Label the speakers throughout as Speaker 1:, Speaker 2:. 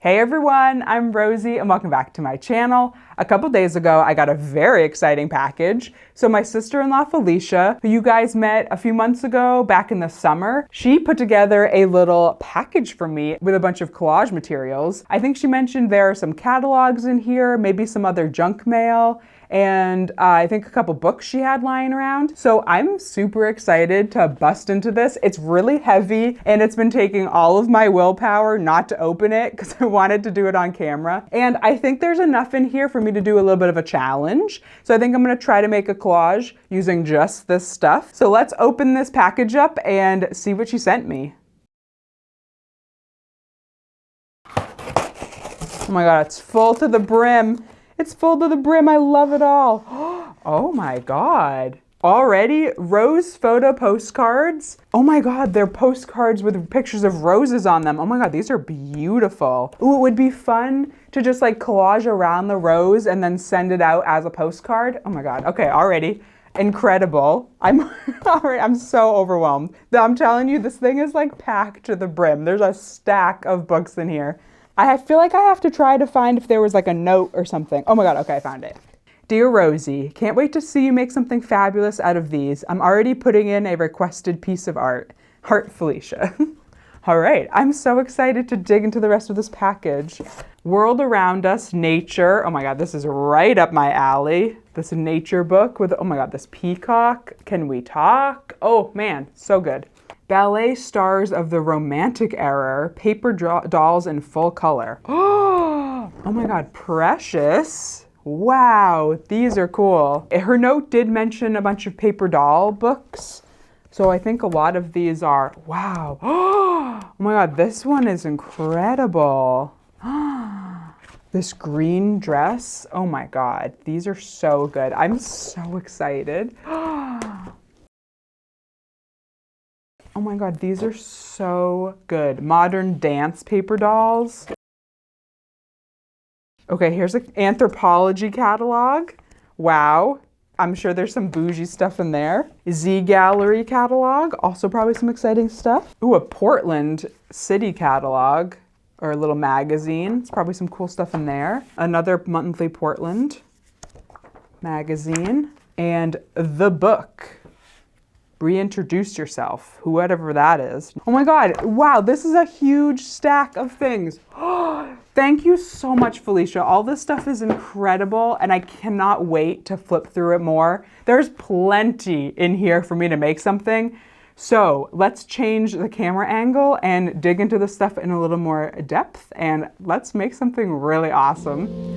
Speaker 1: Hey everyone, I'm Rosie and welcome back to my channel. A couple days ago, I got a very exciting package. So my sister-in-law Felicia, who you guys met a few months ago back in the summer, she put together a little package for me with a bunch of collage materials. I think she mentioned there are some catalogs in here, maybe some other junk mail, and I think a couple books she had lying around. So I'm super excited to bust into this. It's really heavy and it's been taking all of my willpower not to open it because I wanted to do it on camera. And I think there's enough in here for me to do a little bit of a challenge. So I think I'm gonna try to make a collage using just this stuff. So let's open this package up and see what she sent me. Oh my God, it's full to the brim. It's full to the brim. I love it all. Oh my God. Already rose photo postcards. Oh my God, they're postcards with pictures of roses on them. Oh my God, these are beautiful. Ooh, it would be fun to just like collage around the rose and then send it out as a postcard. Oh my God. Okay, already. Incredible. I'm so overwhelmed. I'm telling you, this thing is like packed to the brim. There's a stack of books in here. I feel like I have to try to find if there was like a note or something. Oh my God, okay, I found it. Dear Rosie, can't wait to see you make something fabulous out of these. I'm already putting in a requested piece of art. Heart, Felicia. All right, I'm so excited to dig into the rest of this package. World around us, nature. Oh my God, this is right up my alley. This nature book with, oh my God, this peacock. Can we talk? Oh man, so good. Ballet stars of the romantic era, paper dolls in full color. Oh my God, precious. Wow, these are cool. Her note did mention a bunch of paper doll books. So I think a lot of these are, wow. Oh my God, this one is incredible. This green dress, oh my God, these are so good. I'm so excited. Oh my God, these are so good. Modern dance paper dolls. Okay, here's an anthropology catalog. Wow. I'm sure there's some bougie stuff in there. Z Gallery catalog, also probably some exciting stuff. Ooh, a Portland city catalog or a little magazine. It's probably some cool stuff in there. Another monthly Portland magazine. And the book. Reintroduce yourself, whoever that is. Oh my God, wow, this is a huge stack of things. Thank you so much, Felicia. All this stuff is incredible and I cannot wait to flip through it more. There's plenty in here for me to make something. So let's change the camera angle and dig into this stuff in a little more depth and let's make something really awesome.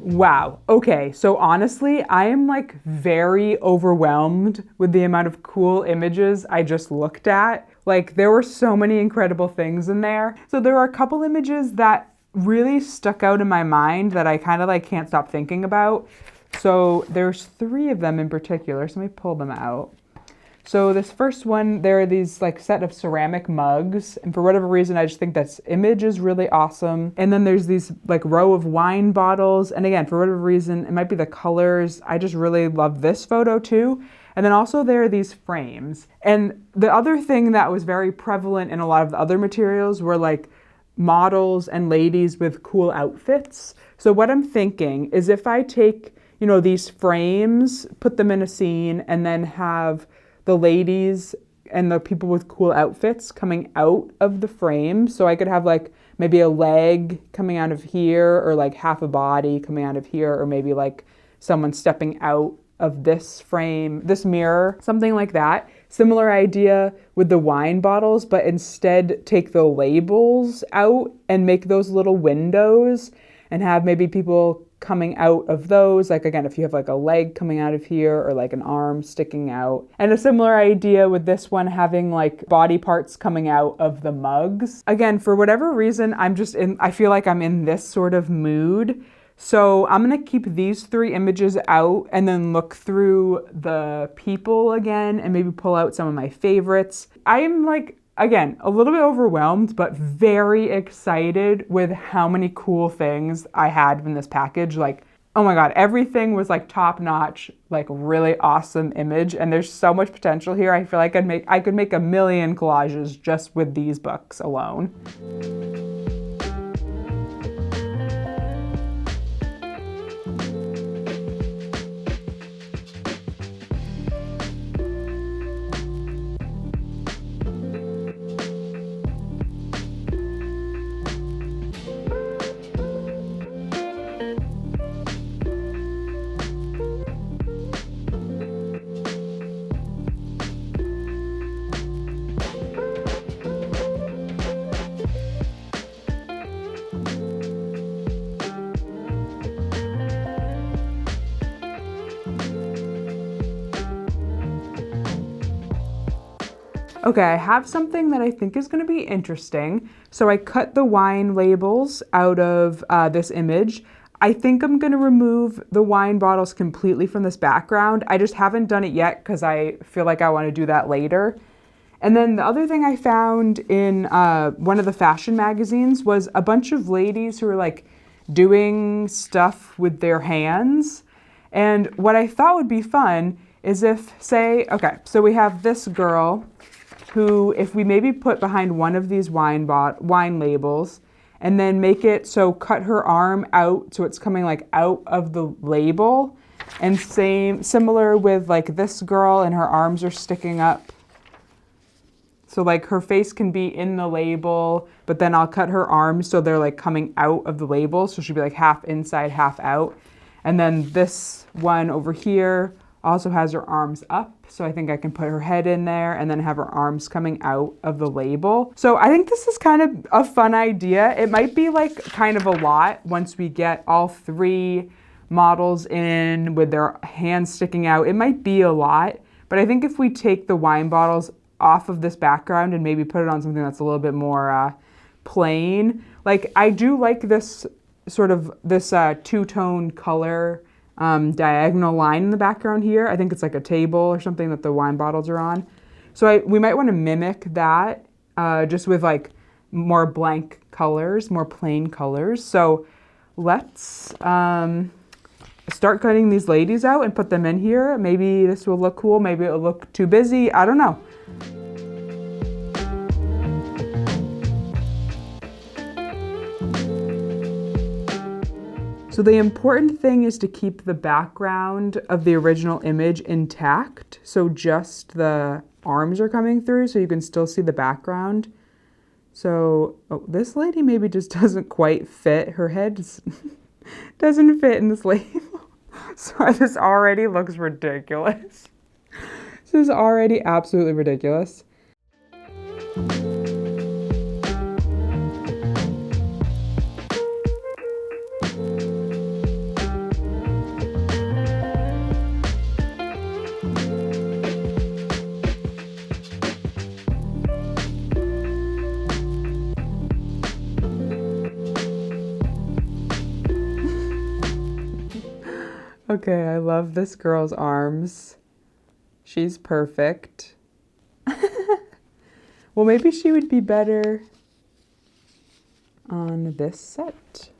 Speaker 1: Wow. Okay. So honestly, I am like very overwhelmed with the amount of cool images I just looked at. Like there were so many incredible things in there. So there are a couple images that really stuck out in my mind that I kind of like can't stop thinking about. So there's 3 of them in particular. So let me pull them out. So this first one, there are these like set of ceramic mugs. And for whatever reason, I just think this image is really awesome. And then there's these like row of wine bottles. And again, for whatever reason, it might be the colors. I just really love this photo too. And then also there are these frames. And the other thing that was very prevalent in a lot of the other materials were like models and ladies with cool outfits. So what I'm thinking is if I take, you know, these frames, put them in a scene and then have the ladies and the people with cool outfits coming out of the frame. So I could have like maybe a leg coming out of here or like half a body coming out of here or maybe like someone stepping out of this frame, this mirror, something like that. Similar idea with the wine bottles, but instead take the labels out and make those little windows and have maybe people coming out of those. Like again, if you have like a leg coming out of here or like an arm sticking out. And a similar idea with this one having like body parts coming out of the mugs. Again, for whatever reason, I feel like I'm in this sort of mood. So I'm gonna keep these 3 images out and then look through the people again and maybe pull out some of my favorites. I am like, again, a little bit overwhelmed, but very excited with how many cool things I had in this package. Like, oh my God, everything was like top notch, like really awesome image. And there's so much potential here. I feel like I could make a million collages just with these books alone. Okay, I have something that I think is gonna be interesting. So I cut the wine labels out of this image. I think I'm gonna remove the wine bottles completely from this background. I just haven't done it yet because I feel like I wanna do that later. And then the other thing I found in one of the fashion magazines was a bunch of ladies who were like doing stuff with their hands. And what I thought would be fun is if, say, okay, so we have this girl who, if we maybe put behind one of these wine labels and then make it so cut her arm out so it's coming like out of the label, and similar with like this girl and her arms are sticking up. So like her face can be in the label, but then I'll cut her arms so they're like coming out of the label. So she'll be like half inside, half out. And then this one over here also has her arms up. So I think I can put her head in there and then have her arms coming out of the label. So I think this is kind of a fun idea. It might be like kind of a lot once we get all 3 models in with their hands sticking out. It might be a lot, but I think if we take the wine bottles off of this background and maybe put it on something that's a little bit more plain. Like I do like this sort of this two-tone color diagonal line in the background here. I think it's like a table or something that the wine bottles are on. So we might want to mimic that just with like more blank colors, more plain colors. So let's start cutting these ladies out and put them in here. Maybe this will look cool. Maybe it'll look too busy. I don't know. So the important thing is to keep the background of the original image intact. So just the arms are coming through so you can still see the background. So this lady maybe just doesn't quite fit. Her head just doesn't fit in this label. So this already looks ridiculous. This is already absolutely ridiculous. Okay, I love this girl's arms. She's perfect. Well, maybe she would be better on this set.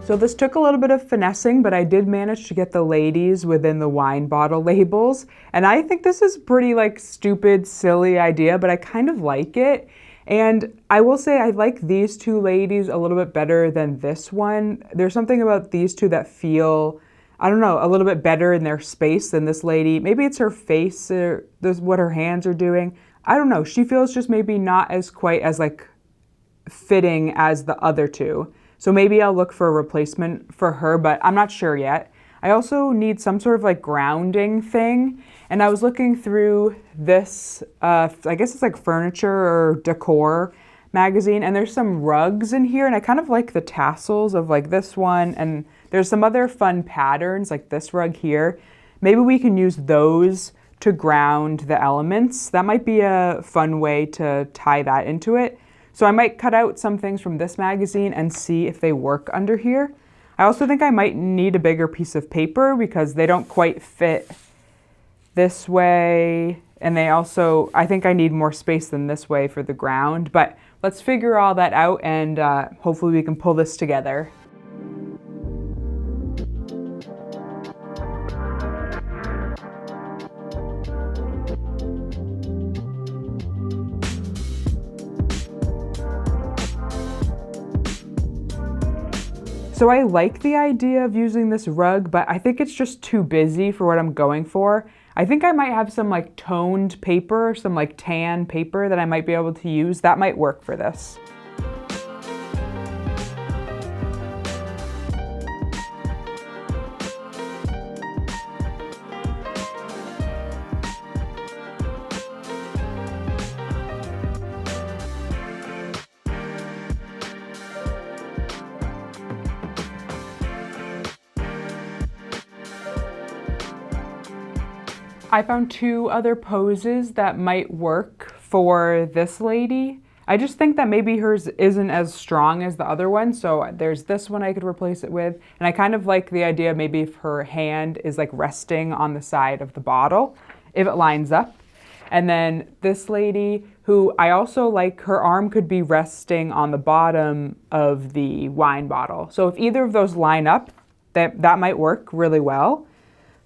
Speaker 1: So this took a little bit of finessing, but I did manage to get the ladies within the wine bottle labels. And I think this is pretty like stupid, silly idea, but I kind of like it. And I will say I like these two ladies a little bit better than this one. There's something about these two that feel, I don't know, a little bit better in their space than this lady. Maybe it's her face or what her hands are doing. I don't know. She feels just maybe not as quite as like fitting as the other two. So maybe I'll look for a replacement for her, but I'm not sure yet. I also need some sort of like grounding thing. And I was looking through this, I guess it's like furniture or decor magazine, and there's some rugs in here, and I kind of like the tassels of like this one, and there's some other fun patterns like this rug here. Maybe we can use those to ground the elements. That might be a fun way to tie that into it. So I might cut out some things from this magazine and see if they work under here. I also think I might need a bigger piece of paper because they don't quite fit this way. And they also, I think I need more space than this way for the ground. But let's figure all that out and hopefully we can pull this together. So I like the idea of using this rug, but I think it's just too busy for what I'm going for. I think I might have some like toned paper, some like tan paper that I might be able to use. That might work for this. I found two other poses that might work for this lady. I just think that maybe hers isn't as strong as the other one, so there's this one I could replace it with. And I kind of like the idea maybe if her hand is like resting on the side of the bottle, if it lines up. And then this lady, who I also like, her arm could be resting on the bottom of the wine bottle. So if either of those line up, that might work really well.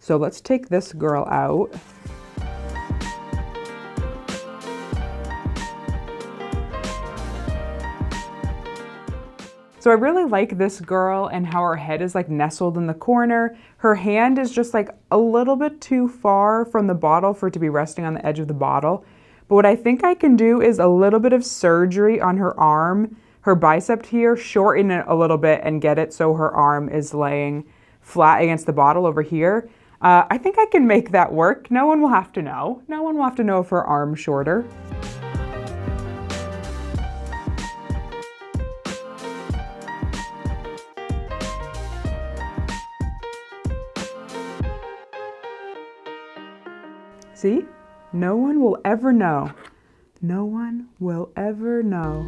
Speaker 1: So let's take this girl out. So I really like this girl and how her head is like nestled in the corner. Her hand is just like a little bit too far from the bottle for it to be resting on the edge of the bottle. But what I think I can do is a little bit of surgery on her arm, her bicep here, shorten it a little bit and get it so her arm is laying flat against the bottle over here. I think I can make that work. No one will have to know. No one will have to know if her arm's shorter. See? No one will ever know. No one will ever know.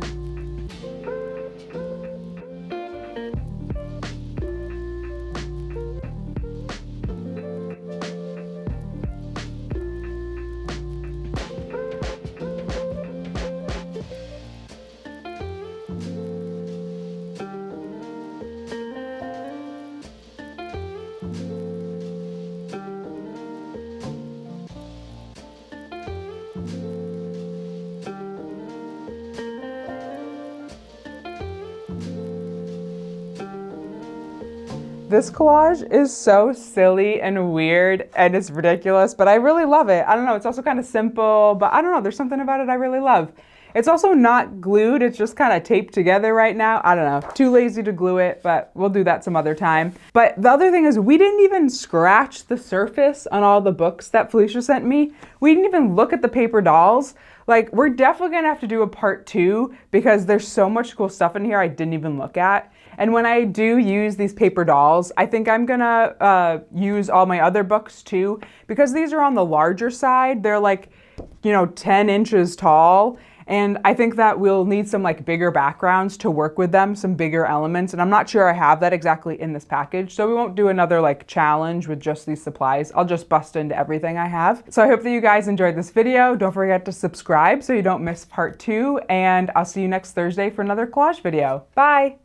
Speaker 1: This collage is so silly and weird and it's ridiculous, but I really love it. I don't know, it's also kind of simple, but I don't know, there's something about it I really love. It's also not glued, it's just kind of taped together right now. I don't know, too lazy to glue it, but we'll do that some other time. But the other thing is we didn't even scratch the surface on all the books that Felicia sent me. We didn't even look at the paper dolls. Like, we're definitely gonna have to do a part 2 because there's so much cool stuff in here I didn't even look at. And when I do use these paper dolls, I think I'm gonna use all my other books too, because these are on the larger side. They're like, 10 inches tall. And I think that we'll need some like bigger backgrounds to work with them, some bigger elements. And I'm not sure I have that exactly in this package. So we won't do another like challenge with just these supplies. I'll just bust into everything I have. So I hope that you guys enjoyed this video. Don't forget to subscribe so you don't miss part 2. And I'll see you next Thursday for another collage video. Bye.